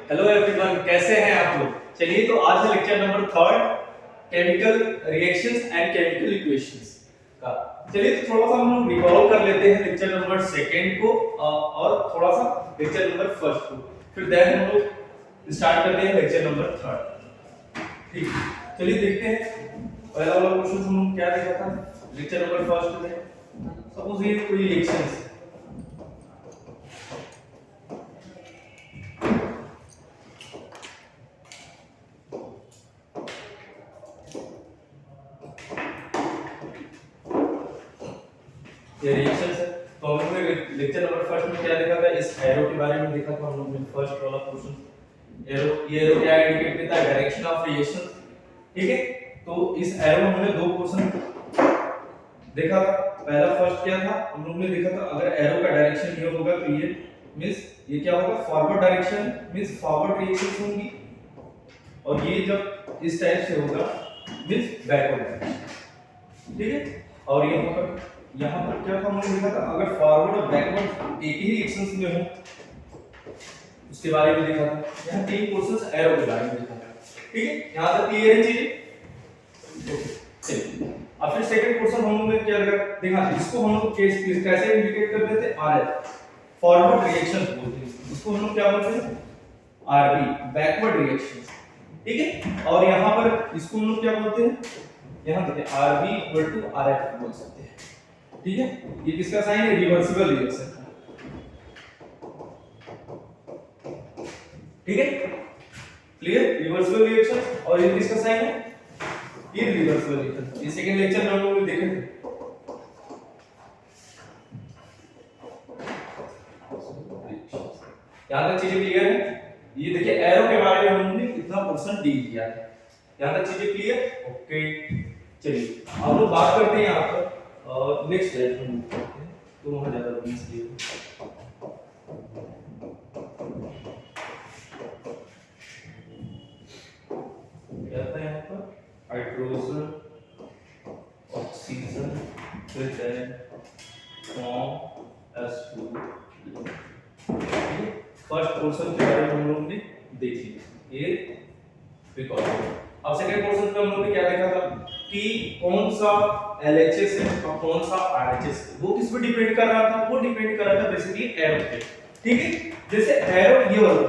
Hello everyone, कैसे हैं आप लोग। चलिए तो आज है lecture number 3 chemical reactions and chemical equations का। चलिए तो थोड़ा सा हम लोग रिकॉल कर लेते हैं लेक्चर नंबर 2 को और थोड़ा सा लेक्चर नंबर 1 को, फिर देन हम लोग स्टार्ट करते हैं लेक्चर नंबर 3। ठीक है, चलिए देखते हैं पहला वाला क्वेश्चन हम लोग क्या देखा था लेक्चर नंबर 1 में। सपोज ये कोई रिएक्शंस ये रिएक्शंस है, तो हम लोग ने लेक्चर नंबर 1 में क्या देखा था, इस एरो के बारे में देखा था हम लोग ने। फर्स्ट वाला क्वेश्चन एरो, ये एरो क्या इंडिकेट करता है, डायरेक्शन ऑफ रिएक्शन। ठीक है, तो इस एरो में हमने दो क्वेश्चन देखा था। पहला फर्स्ट क्या था, हम लोग ने देखा था अगर एरो का डायरेक्शन ये होगा तो ये मींस ये क्या होगा, forward direction means forward reactions होंगी, और ये जब इस टाइप से होगा मींस बैकवर्ड डायरेक्शन। ठीक है, और यहाँ पर क्या था हमने देखा था, अगर फॉरवर्ड और बैकवर्ड एक ही रिएक्शंस में हो उसके बारे में देखा था। यहाँ तीन क्वेश्चंस एरो के बारे में देखा था। ठीक है, यहाँ तक क्लियर है चीजें। चलिए अब फिर सेकंड क्वेश्चन हम लोग ने क्या देखा, इसको हम लोग कैसे इंडिकेट करते थे, आरएफ फॉरवर्ड रिएक्शंस बोलते हैं, इसको हम लोग क्या बोलते हैं, आरबी बैकवर्ड रिएक्शंस। ठीक है, और यहाँ पर इसको हम लोग क्या बोलते हैं, यहाँ देखिए आरबी इक्वल टू आरएफ बोल सकते हैं। ठीक है, ये किसका साइन है, रिवर्सिबल रिएक्शन का। ठीक है, क्लियर, रिवर्सिबल रिएक्शन। और ये किसका साइन है, इररिवर्सिबल रिएक्शन। ये सेकंड लेक्चर में हम लोग देखे थे। यहां तक चीजें क्लियर है। ये देखिए एरो के बारे में हमने कितना परसेंट डील किया है, यहां तक चीजें क्लियर। ओके, चलिए अब लोग बात करते हैं यहाँ पर नेक्स्ट स्लाइड में मूव करते हैं, तो वहां ज्यादा बढ़िया से क्या था यहाँ पर, हाइड्रोजन ऑक्सीजन फिर then form S2। First portion के बारे में हम लोग ने देख लिया, ये रिकॉर्ड। अब सेकंड पोर्शन में हम लोग ने क्या देखा था कि कौन सा LHS है और कौन सा RHS है, वो किस पे डिपेंड कर रहा था, वो डिपेंड कर रहा था बेसिकली एरो पे। ठीक है, जैसे एरो ये वाला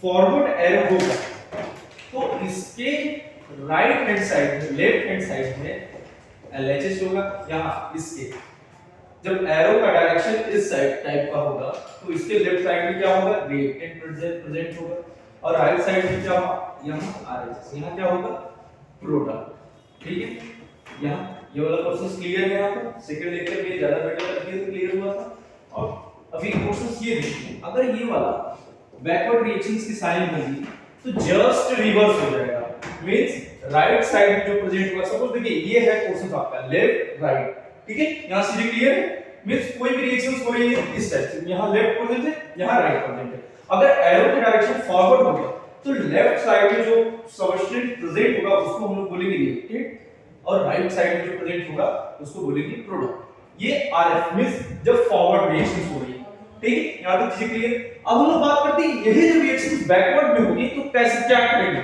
फॉरवर्ड एरो होगा तो इसके राइट हैंड साइड में, लेफ्ट हैंड साइड में LHS होगा। यहाँ इसके जब एरो का डायरेक्शन इस साइड टाइप का होगा तो इसके लेफ्ट साइड में क्या होगा, रिएक्टेंट प्रेजेंट होगा, और राइट साइड में क्या होगा, यहाँ RHS, यहाँ क्या होगा, प्रोडक्ट। ठीक है, यहाँ ये वाला क्वेश्चन क्लियर है। यहाँ पर सेकंड लेक्चर में ज्यादा बेटर तरीके से क्लियर हुआ था। और अभी क्वेश्चन ये देखिए, अगर ये वाला बैकवर्ड रिएक्शंस की साइन होगी तो जस्ट रिवर्स हो जाएगा, मींस राइट साइड में जो प्रेजेंट हुआ, सपोज देखिए ये है क्वेश्चन आपका लेफ्ट राइट। ठीक है, यहां से क्लियर है, मींस कोई भी रिएक्शंस हो रही है इस टाइप से, यहां लेफ्ट प्रेजेंट है, यहां राइट प्रेजेंट है। अगर एरो की डायरेक्शन फॉरवर्ड हो गया तो लेफ्ट साइड में जो सबस्टेंस प्रेजेंट होगा उसको हम लोग बोलेंगे रिएक्टेंट, और राइट साइड में जो प्रेजेंट होगा उसको बोलेंगे प्रोडक्ट। ये आरएफ मींस जब फॉरवर्ड रिएक्शंस हो रही है। ठीक है, यहां तक चीजें क्लियर। अब हम लोग बात करते हैं यही जो रिएक्शंस बैकवर्ड में होगी तो कैसे क्या करेंगे,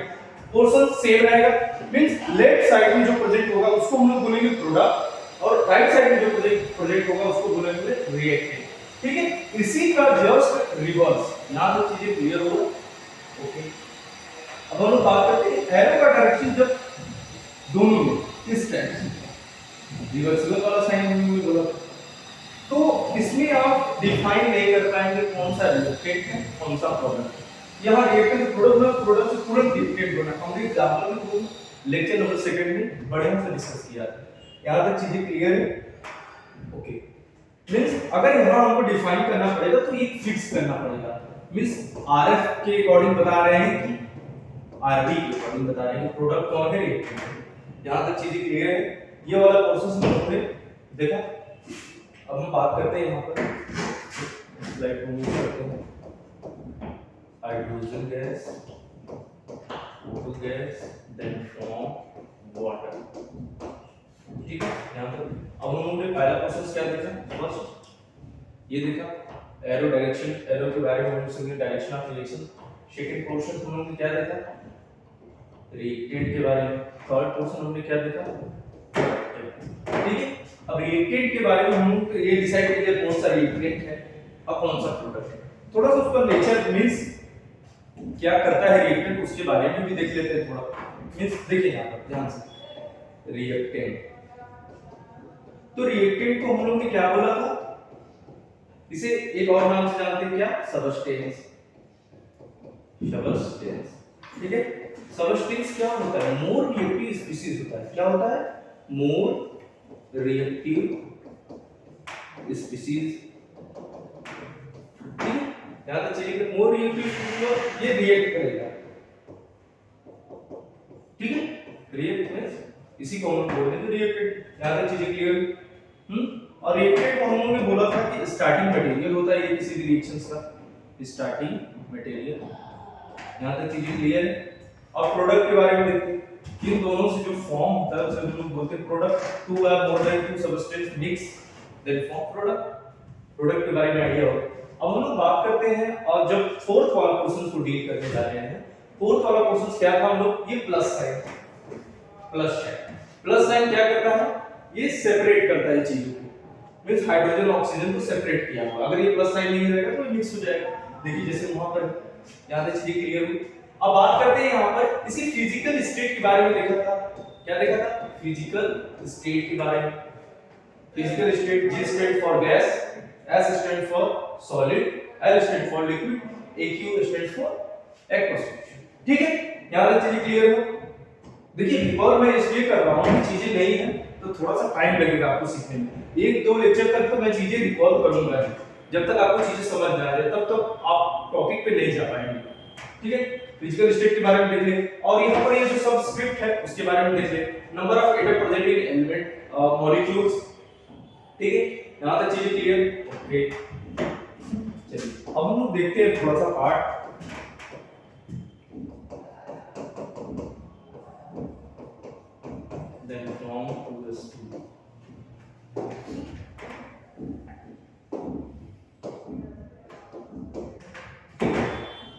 पोर्शन सेम रहेगा, मींस लेफ्ट साइड में जो प्रेजेंट होगा उसको हम लोग बोलेंगे प्रोडक्ट, और राइट साइड में जो प्रोजेक्ट होगा उसको बोलेंगे रिएक्टेंट। ठीक है, इसी का जस्ट रिवर्स। यहां तक चीजें क्लियर हो। ओके, अब हम लोग बात करते हैं एरो का डायरेक्शन जब दोनों में इस टाइप से, रिवर्सिबल वाला साइन हमने बोला, तो इसमें आप डिफाइन नहीं कर पाएंगे कौन सा रिएक्टेंट है कौन सा प्रोडक्ट। यहाँ रिएक्टेंट प्रोडक्ट से तुरंत डिफरेंट होना, हमने एग्जांपल में लेक्चर नंबर 2 में बढ़िया से डिस्कस किया था। यहाँ तक चीजें क्लियर है। ओके, मींस अगर यहाँ हमको डिफाइन करना पड़ेगा तो ये फिक्स करना पड़ेगा, मींस आरएफ के अकॉर्डिंग बता रहे हैं कि आरबी के अकॉर्डिंग बता रहे हैं कि प्रोडक्ट कौन है, रिएक्टेंट है। यहाँ तक चीजें क्लियर है। ये वाला प्रोसेस हमने देखा। अब हम बात करते हैं यहाँ पर स्लाइड को मूव करते हैं, hydrogen gas, O2 gas, then form water. ठीक है, यहाँ पर अब हम लोगों ने पहला प्रोसेस क्या देखा, फर्स्ट ये देखा एरो डायरेक्शन, एरो के बारे में हम समझे, direction of reaction. Second portion हम लोगों ने क्या देखा, रिएक्टेंट के बारे में। थर्ड पोर्शन हमने क्या देखा, ठीक है। अब रिएक्टेंट के बारे में हम लोग ये डिसाइड करेंगे कौन सा रिएक्टेंट है और कौन सा प्रोडक्ट है। थोड़ा सा उसका नेचर मींस क्या करता है रिएक्टेंट, उसके बारे में भी देख लेते हैं थोड़ा। मींस देखिए यहां पर ध्यान से, रिएक्टेंट, तो रिएक्टेंट को हम लोग ने क्या बोला था, इसे एक और नाम से जानते हैं क्या, सबस्टेंस। सबस्टेंस, ठीक है। सबस्टेंस क्या होता है, मोर रिएक्टिव स्पीशीज होता है। क्या होता है, मोर रिएक्टिव स्पीशीज, ठीक है। यहां तक चलिए, मोर रिएक्टिव स्पीशीज ये रिएक्ट करेगा, ठीक है। रिएक्ट मींस इसी को हम बोलते हैं रिएक्टेंट। यहां तक चीजें क्लियर। और रिएक्टेंट को हम लोगों ने बोला था कि स्टार्टिंग मटेरियल होता है ये किसी भी रिएक्शंस का, स्टार्टिंग मटेरियल। यहां तक चीजें क्लियर है। और प्रोडक्ट के बारे में देखते हैं, इन दोनों से जो फॉर्म होता है उसे हम लोग बोलते हैं product. Two or more than two substance mix then form product. Product के बारे में आइडिया हो। अब हम लोग बात करते हैं, और जब फोर्थ वाला क्वेश्चन को डील करने जा रहे हैं, फोर्थ वाला क्वेश्चन क्या था हम लोग, ये plus sign. Plus sign, plus sign क्या करता है, ये सेपरेट करता है चीजों को, मींस हाइड्रोजन ऑक्सीजन को सेपरेट किया हुआ। अगर ये प्लस साइन नहीं रहेगा तो ये मिक्स हो जाएगा। देखिए जैसे वहां पर, यहां तक चीजें क्लियर हुई। अब बात करते हैं यहां पर इसकी फिजिकल स्टेट के बारे में देखा था। क्या देखा था, फिजिकल स्टेट के बारे में। Physical state, G stand for gas, S stand for solid, L stand for liquid, AQ stand for aqueous. ठीक है, यहां तक चीजें क्लियर हो। देखिए रिकॉल मैं इसलिए कर रहा हूं कि चीजें नहीं है तो थोड़ा सा टाइम लगेगा आपको सीखने में। एक दो लेक्चर तक तो मैं चीजें रिकॉल करूंगा, जब तक आपको चीजें समझ ना आ जाए तब तक आप टॉपिक पे नहीं जा पाएंगे। ठीक है, फिजिकल स्टेट के बारे में देख ले, और यहाँ पर ये जो सबस्क्रिप्ट है उसके बारे में देख ले। Number of atom present in element molecules. ठीक है, यहां तक चीजें क्लियर। ओके, चलिए अब हम लोग देखते हैं थोड़ा सा part. then from to this to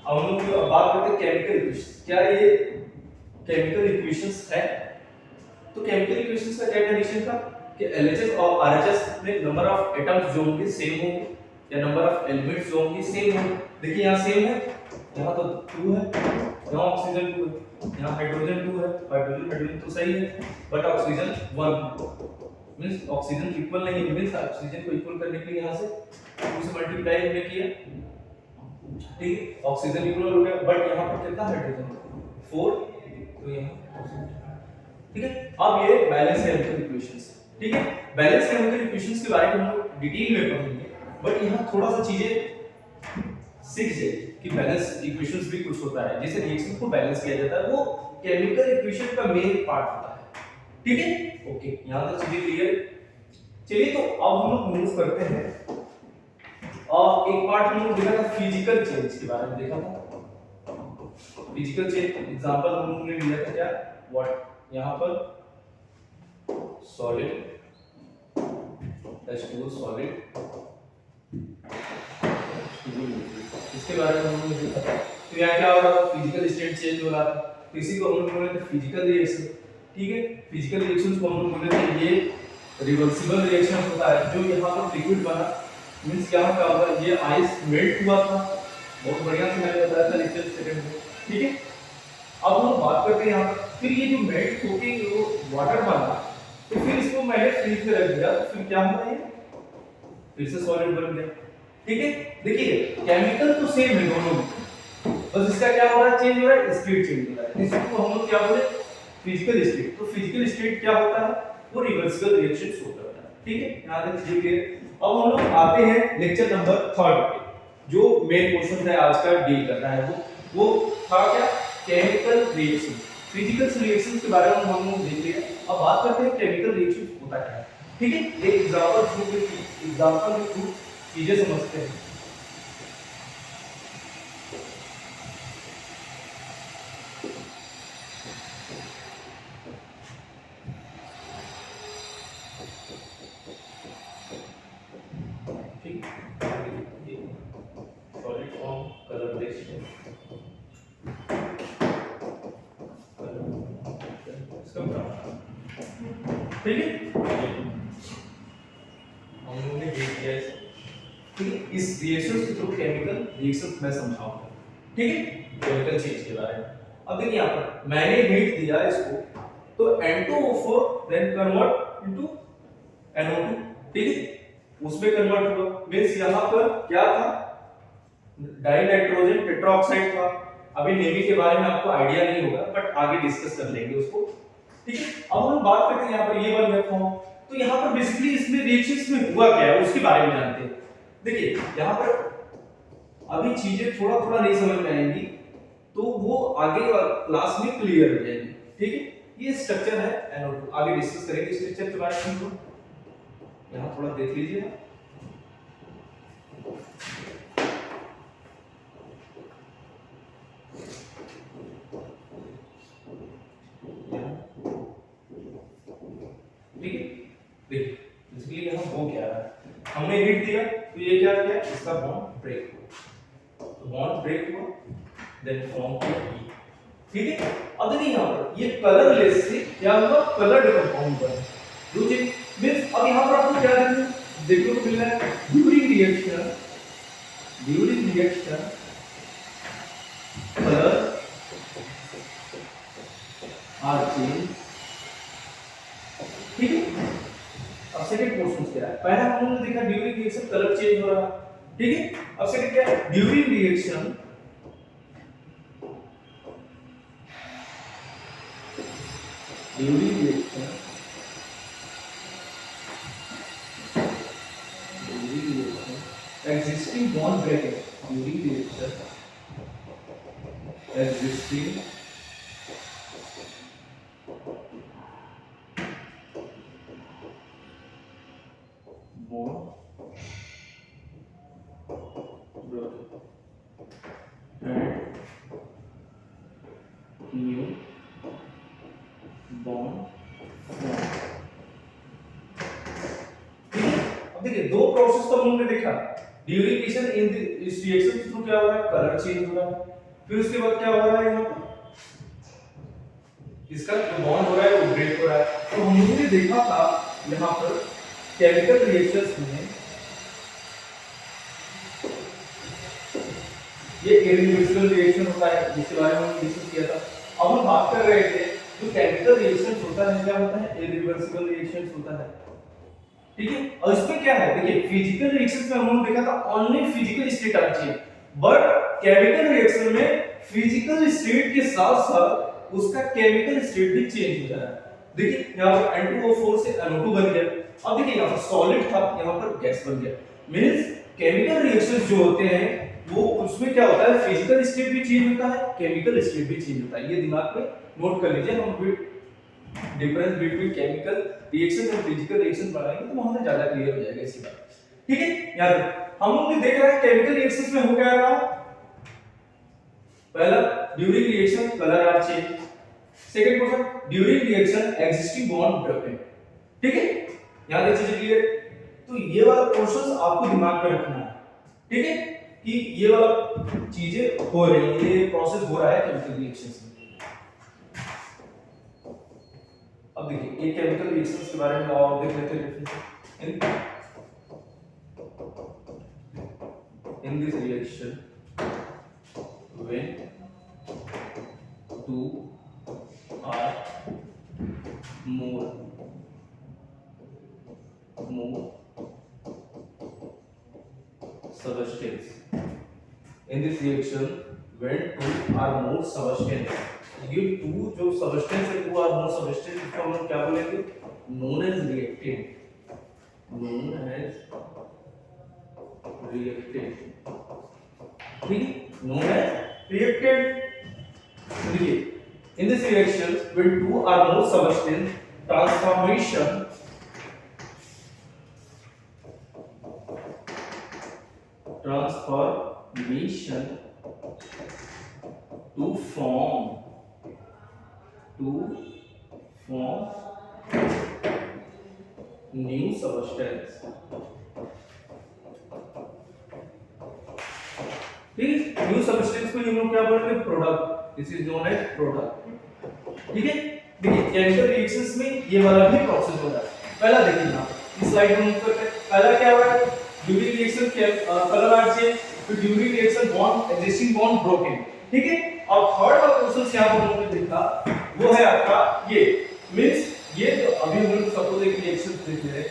अब हम लोग बात करते हैं केमिकल इक्वेशंस। क्या ये केमिकल इक्वेशंस है? तो केमिकल इक्वेशंस का क्या कंडीशन था कि LHS और RHS में नंबर ऑफ एटम्स जो होंगे सेम होंगे, या नंबर ऑफ एलिमेंट्स जो होंगे सेम होंगे। देखिए यहाँ सेम है, यहाँ तो 2 है, यहाँ ऑक्सीजन 2 है, यहाँ हाइड्रोजन 2 है, हाइड्रोजन तो सही है, but oxygen 1 means oxygen equal नहीं है। मींस ऑक्सीजन को इक्वल करने के लिए यहाँ से 2 से मल्टीप्लाई हमने किया, ठीक है, ऑक्सीजन इक्वल हो गया। बट यहाँ पर कितना हाइड्रोजन, 4, तो यहाँ, ठीक है। अब ये बैलेंस केमिकल इक्वेशंस, ठीक है। बैलेंस केमिकल इक्वेशंस के बारे में हम लोग डिटेल में पढ़ेंगे, बट यहाँ थोड़ा सा चीजें सीख जाइए कि बैलेंस इक्वेशंस भी कुछ होता है, जैसे रिएक्शन को बैलेंस किया जाता है, वो केमिकल इक्वेशन का मेन पार्ट होता है। ठीक है, ओके, यहाँ तक चीजें क्लियर। चलिए तो अब हम लोग मूव करते हैं, और एक पार्ट हम लोग देखा था फिजिकल चेंज के बारे में देखा था। फिजिकल चेंज एग्जांपल हम लोगों ने लिया था क्या, व्हाट, यहाँ पर सॉलिड H2O सॉलिड, इसके बारे में हम लोग देखा था। तो यहाँ क्या हो रहा था, फिजिकल स्टेट चेंज हो रहा था, तो इसी को हम लोग बोलते हैं फिजिकल रिएक्शन। ठीक है, फिजिकल रिएक्शंस को हम लोग बोलते हैं ये रिवर्सिबल रिएक्शन होता है। जो यहाँ पर लिक्विड बना, मींस यहाँ क्या होगा, ये आइस मेल्ट हुआ था, बहुत बढ़िया से मैंने बताया था लेक्चर सेकंड में। ठीक है, अब हम बात करते हैं यहाँ पर, फिर ये जो मेल्ट होके जो वाटर बना, तो फिर इसको मैंने फ्रीज में रख दिया, तो फिर क्या हुआ, ये फिर से सॉलिड बन गया। ठीक है, देखिए केमिकल तो सेम है दोनों में, बस इसका क्या हो रहा है, चेंज हो रहा है, स्टेट चेंज हो रहा है। इसको हम लोग क्या बोले, फिजिकल स्टेट। तो फिजिकल स्टेट क्या होता है, वो रिवर्सिबल रिएक्शन शो करता है। ठीक है, यहां तक ठीक है। अब हम लोग आते हैं लेक्चर नंबर 3 पे, जो मेन क्वेश्चन है आज का डील करना है, वो था क्या, केमिकल रिएक्शन। फिजिकल रिएक्शंस के बारे में हम लोग देख लिया, अब बात करते हैं केमिकल रिएक्शन होता क्या है। ठीक है, एक एग्जांपल के थ्रू चीजें समझते हैं। ठीक, सॉलिड फॉर्म कलर रिएक्शन, ठीक है, हम लोगों ने हीट किया इसे, ठीक है। इस रिएक्शन के थ्रू केमिकल रिएक्शन मैं समझाऊंगा, ठीक है, केमिकल चेंज के बारे में। अब देखिए यहाँ पर मैंने हीट दिया इसको, तो N2O4 then convert into NO2, ठीक है, उसमें कन्वर्ट हुआ। मींस यहाँ पर क्या था, डाई नाइट्रोजन टेट्राऑक्साइड था। अभी नेवी के बारे में आपको आइडिया नहीं होगा, बट आगे डिस्कस कर लेंगे उसको, ठीक है। अब हम बात करते हैं यहाँ पर ये बन गया फॉर्म। तो यहाँ पर बेसिकली इसमें रिएक्शंस में हुआ क्या है उसके बारे में जानते हैं। देखिए यहाँ पर अभी चीजें थोड़ा थोड़ा नहीं समझ में आएंगी, तो वो आगे क्लास में क्लियर हो जाएगी, ठीक है। ये स्ट्रक्चर है NO2, आगे डिस्कस करेंगे स्ट्रक्चर के बारे में। यहाँ थोड़ा देख लीजिए, ठीक है। देखिए बेसिकली यहाँ हो क्या रहा है, हमने हीट दिया तो ये क्या किया, इसका बॉन्ड ब्रेक हुआ, तो बॉन्ड ब्रेक हुआ, देन फॉर्म किया E, ठीक है। अब देखिए यहाँ पर ये कलरलेस से क्या हुआ, कलर्ड कंपाउंड बना। दूसरी मींस अब यहाँ पर आपको क्या देखने को मिल रहा है, during reaction colour are change, ठीक है। अब सेकंड पोर्शन क्या है, पहला हम लोगों ने देखा ड्यूरिंग रिएक्शन कलर चेंज हो रहा है, ठीक है। अब सेकंड क्या है, during reaction existing bond bracket, during reaction existing bond and new bond form। अब देखिए दो प्रोसेस तो हम लोगों ने देखा, ड्यूरिंग रिएक्शन इन इस रिएक्शन के थ्रू क्या हो रहा है, कलर चेंज हो रहा है, फिर उसके बाद क्या हो रहा है, यहाँ पर इसका जो बॉन्ड हो रहा है वो ब्रेक हो रहा है। तो हम लोगों ने देखा था यहाँ पर केमिकल रिएक्शंस में ये इरिवर्सिबल रिएक्शन होता है, जिसके बारे में हमने डिस्कस किया था। अब हम बात कर रहे थे जो केमिकल रिएक्शंस होता है क्या होता है, इरिवर्सिबल रिएक्शंस होता है, ठीक है। और इसमें क्या है, देखिए फिजिकल रिएक्शंस में हम लोगों ने देखा था ओनली फिजिकल स्टेट आना चाहिए, बट केमिकल रिएक्शन में फिजिकल स्टेट के साथ साथ उसका केमिकल स्टेट भी चेंज हो रहा है। देखिए यहाँ पर N2O4 से NO2 बन गया। अब देखिए यहाँ पर सॉलिड था, यहाँ पर गैस बन गया। मींस केमिकल रिएक्शंस जो होते हैं वो उसमें क्या होता है, फिजिकल स्टेट भी चेंज होता है, केमिकल स्टेट भी चेंज होता है। ये दिमाग में नोट कर लीजिए, हम डिफरेंस बिटवीन केमिकल रिएक्शन और फिजिकल रिएक्शन पढ़ाएंगे तो वहां से ज्यादा क्लियर हो जाएगा इसी बात, ठीक है। यार हम लोग भी देख रहे हैं केमिकल रिएक्शंस में हो क्या रहा, पहला during reaction colour are change, second question during reaction existing bond broken, ठीक है। यहां तक चीजें क्लियर। तो ये वाला क्वेश्चन आपको दिमाग में रखना है, ठीक है, कि ये वाला चीजें हो रही है, ये प्रोसेस हो रहा है केमिकल रिएक्शंस में। अब देखिए ये केमिकल रिएक्शंस के बारे में और देख लेते हैं। in this reaction when two are more substance, in this reaction when two are more substance, ये टू जो सबस्टेंस है, टू आर मोर सबस्टेंस, इसको हम लोग क्या बोलेंगे, known as reactant, known as reactant, ठीक है, नोन एज रिएक्टेंट। देखिए in this reaction when two or more substance transformation to form new substance, ठीक है। न्यू सब्सटेंस को हम लोग क्या बोलेंगे, product, this is known as product, ठीक है। देखिए केमिकल रिएक्शंस में ये वाला भी प्रोसेस हो रहा है। पहला देखिए यहाँ इस स्लाइड में मूव करते हैं। पहला क्या हो रहा है, during reaction colour are change, फिर during reaction bond existing bond broken, ठीक है। और थर्ड वाला प्रोसेस यहाँ पर हमने देखा वो है आपका ये मींस ये तो अभी हम लोग सपोज एक रिएक्शन देख रहे हैं,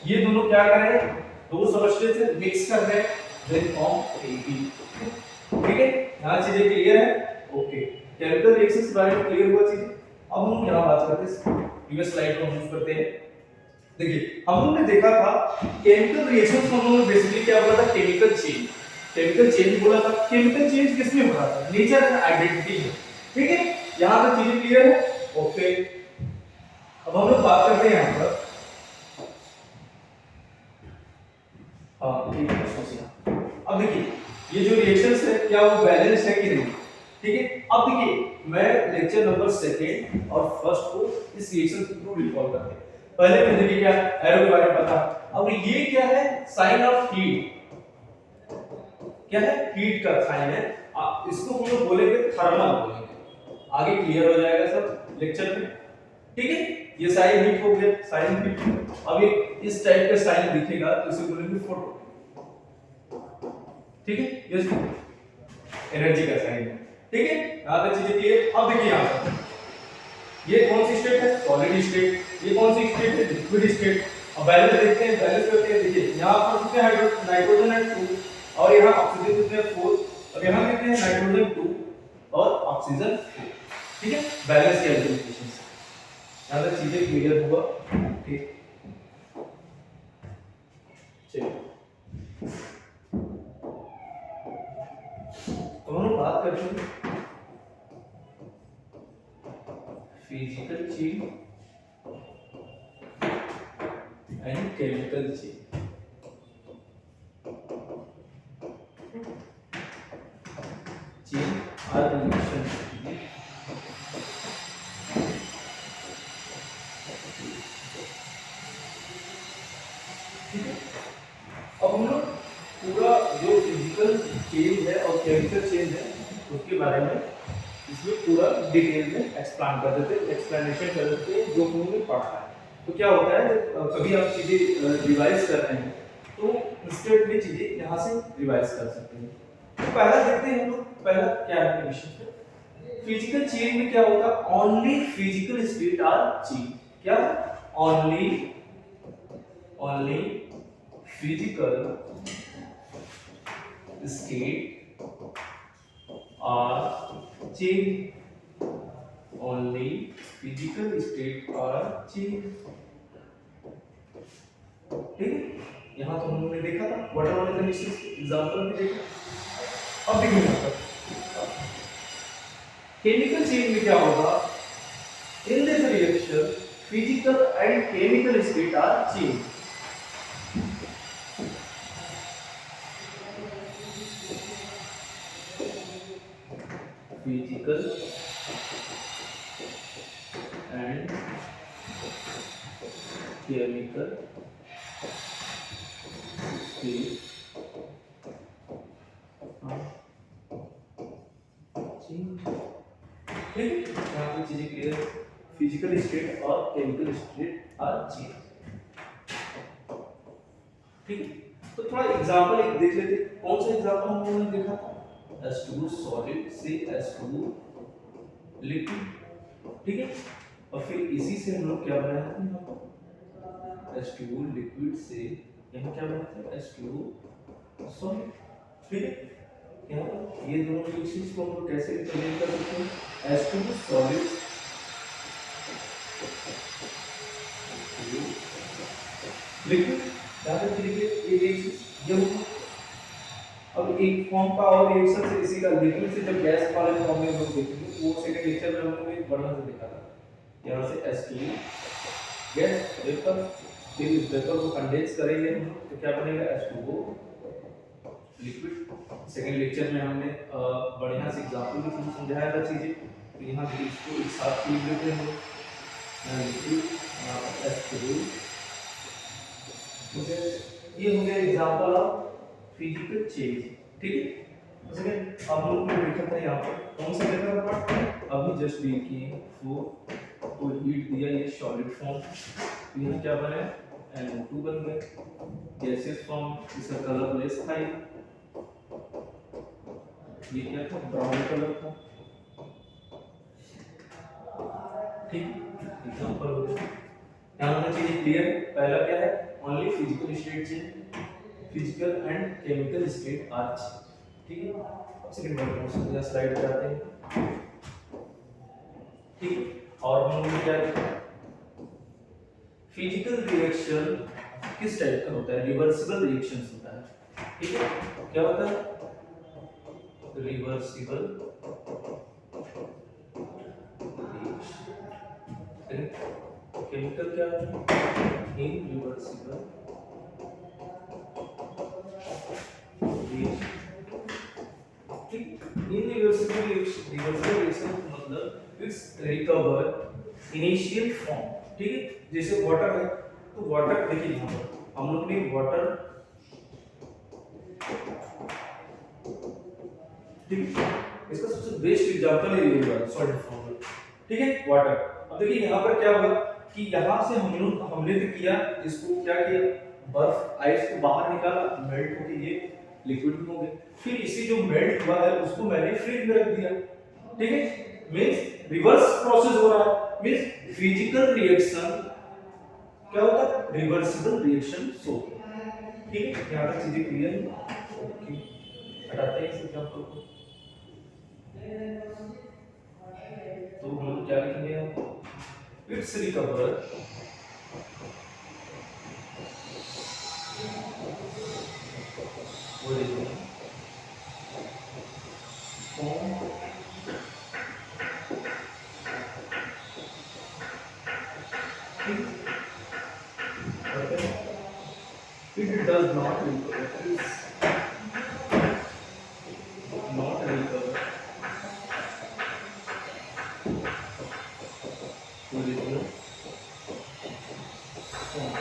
ये दोनों क्या कर रहे हैं, दो सबस्टेंस से मिक्स कर रहे हैं, देन फॉर्म एबी, ठीक है। यहाँ चीजें क्लियर है, ओके। केमिकल रिएक्शंस के बारे में क्लियर हुआ चीजें। अब हम यहाँ बात करते हैं, प्रीवियस स्लाइड को मूव करते हैं। देखिए हम लोगों ने देखा था केमिकल रिएक्शंस में हम लोगों ने बेसिकली क्या बोला था, केमिकल चेंज। केमिकल चेंज बोला था। केमिकल चेंज किसमें हो रहा था, नेचर एंड आइडेंटिटी में, ठीक है। यहाँ तक चीजें क्लियर है, ओके। अब हम लोग बात करते हैं यहाँ पर, हाँ ठीक है। अब देखिए ये जो रिएक्शंस है क्या वो बैलेंस है कि नहीं, ठीक है। अब देखिए मैं लेक्चर नंबर 2 और 1 को इस रिएक्शन के थ्रू रिकॉल करते हैं। पहले में देखिए क्या एरो के बारे में पता। अब ये क्या है, साइन ऑफ हीट, क्या है, हीट का साइन है। इसको हम लोग बोलेंगे थर्मल बोलेंगे, आगे क्लियर हो जाएगा सब लेक्चर में, ठीक है। ये साइन हीट हो गया, साइन हीट। अब ये इस टाइप का साइन दिखेगा तो इसे बोलेंगे फोटो, ठीक है। ये एनर्जी का साइन है, ठीक है। यहां तक चीजें क्लियर। अब देखिए यहां पर ये कौन सी स्टेट है, सॉलिड स्टेट, ये कौन सी स्टेट है, लिक्विड स्टेट। अब बैलेंस देखते हैं, बैलेंस करते हैं। देखिए यहां पर कितने नाइट्रोजन है 2 और यहां ऑक्सीजन कितने 4, और यहां कितने हैं नाइट्रोजन 2 और ऑक्सीजन 4, ठीक है। बैलेंस कैलकुलेशन से यहां तक चीजें क्लियर हुआ, ठीक। चलिए तो हम बात करते हैं physical change and chemical change. Change or reaction, अब हम लोग पूरा जो फिजिकल चेंज है और केमिकल चेंज है उसके बारे में इसमें पूरा डिटेल में एक्सप्लेन कर देते हैं, एक्सप्लेनेशन कर देते हैं जो हम लोगों ने पढ़ा है। तो क्या होता है जब कभी आप चीजें रिवाइज कर रहे हैं तो इंस्टेंटली चीजें यहाँ से रिवाइज कर सकते हैं। तो पहला देखते हैं हम लोग, पहला क्या है विषय, फिजिकल चेंज में क्या होता है, only physical state are change. क्या, only physical state are change, only physical state are change, ठीक है। यहां तो हम लोगों ने देखा था what are the conditions, example भी देखा। अब देखिए यहां पर केमिकल चेंज में क्या होगा, in this reaction physical and chemical state are change. Physical and chemical state ठीक है। यहाँ पे चीजें क्लियर, फिजिकल स्टेट और केमिकल स्टेट आर चेंज, ठीक है। तो थोड़ा एग्जांपल एक देख लेते हैं। कौन सा एग्जांपल हम लोगों ने देखा था, H2 सॉलिड से H2 लिक्विड, ठीक है। और फिर इसी से हम लोग क्या बनाया था, यहाँ पर H2 लिक्विड से यहाँ क्या बनाया था, H2 सॉलिड, ठीक है। यहाँ पर ये दोनों रिएक्शंस को हम लोग कैसे रिप्रेजेंट कर सकते हैं, H2 सॉलिड लिक्विड, यहाँ पर देखिए ये रिएक्शन ये होगा। अब एक फॉर्म का और रिएक्शन से इसी का लिक्विड से जब गैस वाले फॉर्म में हम लोग देखेंगे, वो सेकंड लेक्चर में हम लोग एक बढ़िया से देखा था। यहाँ से H2 गैस वेपर, फिर इस वेपर को कंडेंस करेंगे तो क्या बनेगा, H2O लिक्विड। सेकंड लेक्चर में हमने बढ़िया से एग्जांपल भी थोड़ा समझाया था चीजें। तो यहाँ भी इसको एक साथ लिख लेते हैं हम लोग, लिक्विड H2O, ये हो गया एग्जांपल ऑफ फिजिकल चेंज, ठीक है। सेकंड अब लोग ने देखा था यहाँ पर कौन सा देखा था पार्ट, अभी जस्ट डील किए 4 को हीट दिया, ये सॉलिड फॉर्म, यहाँ क्या बना है NO2 बन गया, गैसियस फॉर्म, इसका कलर लेस था, ये क्या था ब्राउन कलर था, ठीक। एग्जांपल हो गया, यहाँ होना चाहिए क्लियर। पहला क्या है, only physical state change, physical and chemical state are change, ठीक है। अब सेकंड क्वेश्चन या स्लाइड पे आते हैं, ठीक। और हम लोग क्या है, फिजिकल रिएक्शन किस टाइप का होता है, रिवर्सिबल रिएक्शंस होता है, ठीक है। क्या होता है रिवर्सिबल रिएक्शन, केमिकल क्या है इनरिवर्सिबल रिएक्शन, ठीक। इनरिवर्सिबल रिएक्शन मतलब इट्स रिकवर इनिशियल फॉर्म, ठीक है। जैसे वाटर है, तो वाटर देखिए यहाँ पर हम लोग ने वाटर, ठीक, इसका सबसे बेस्ट एग्जांपल है ये वाला सॉलिड फॉर्म, ठीक है, वाटर। अब देखिए यहाँ पर क्या हुआ कि यहाँ से हमने तो किया, इसको क्या किया, बर्फ आइस को बाहर निकाला, मेल्ट होके ये लिक्विड हो गया, फिर इसी जो मेल्ट हुआ है उसको मैंने फ्रिज में रख दिया, ठीक है। मींस रिवर्स प्रोसेस हो रहा है, मींस फिजिकल रिएक्शन क्या होता है, रिवर्सिबल रिएक्शन सो, ठीक है। यहाँ तक चीजें क्लियर है, ओके। हटाते हैं इस एग्जांपल को, तो हम क्या लिखेंगे, इट्स रिकवर वो लिखेंगे it does not recover, it is not recover, original form,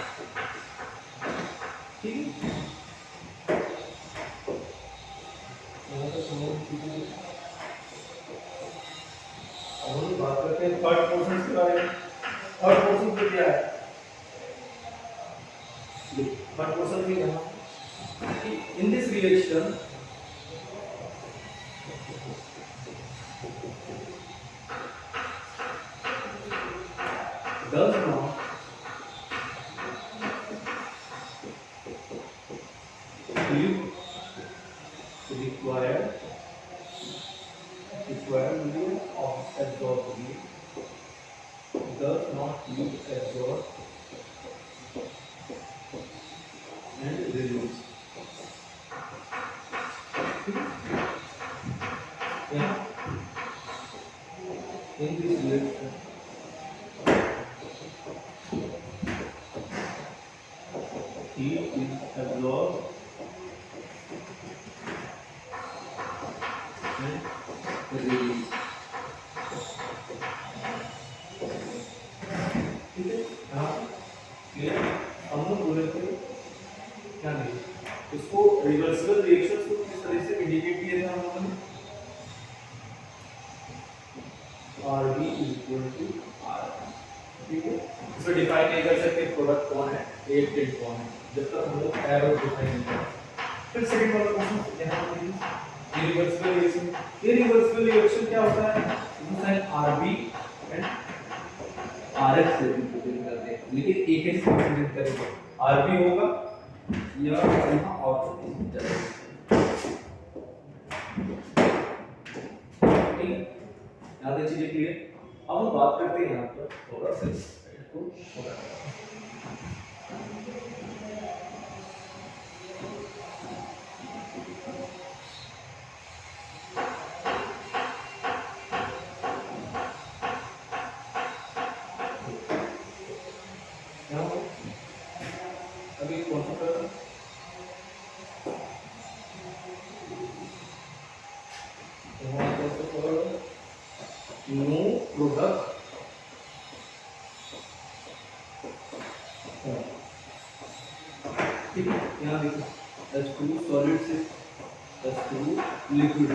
ठीक है। यहाँ पर समझ, अब हम बात करते हैं थर्ड पोर्शन के बारे में। थर्ड पोर्शन में क्या है, थर्ड पोर्शन में यहाँ in this reaction does not require medium of absorption, does not absorb and release, yeah. In this reaction heat is absorbed and released, ठीक है। हाँ क्लियर, हम लोग बोले थे क्या नहीं, इसको रिवर्सिबल रिएक्शंस को किस तरह से इंडिकेट किया था हम लोगों ने, RB इक्वल टू R, ठीक है। इसको डिफाइन नहीं कर सकते प्रोडक्ट कौन है, रिएक्टेंट कौन है, जब तक हम लोग एरो डिफाइन नहीं करते। फिर सेकंड वाला क्वेश्चन यहाँ पर इरिवर्सिबल रिएक्शन, इरिवर्सिबल रिएक्शन क्या होता है, इसमें साइन RB एंड RF से रिप्रेजेंट करते हैं, लेकिन एक ही से रिप्रेजेंट करेंगे, RB होगा या यहाँ और ठीक है। यहाँ तक चीजें क्लियर। अब हम बात करते हैं यहाँ पर थोड़ा सा इसको थोड़ा अभी कौन सा कर नो प्रोडक्ट ठीक है। यहाँ देखो H2 सॉलिड से H2 लिक्विड,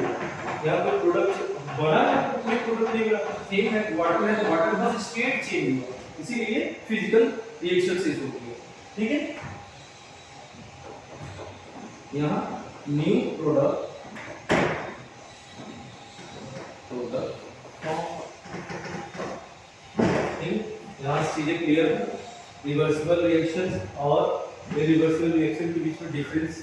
यहाँ पे प्रोडक्ट बना है प्रोडक्ट नहीं बना, सेम है वाटर है तो वाटर बस स्टेट चेंज हुआ, इसीलिए फिजिकल रिएक्शन से होती है। ठीक है, यहाँ न्यू प्रोडक्ट यहाँ चीजें क्लियर है, रिवर्सिबल रिएक्शंस और इरिवर्सिबल रिएक्शन के बीच में डिफरेंस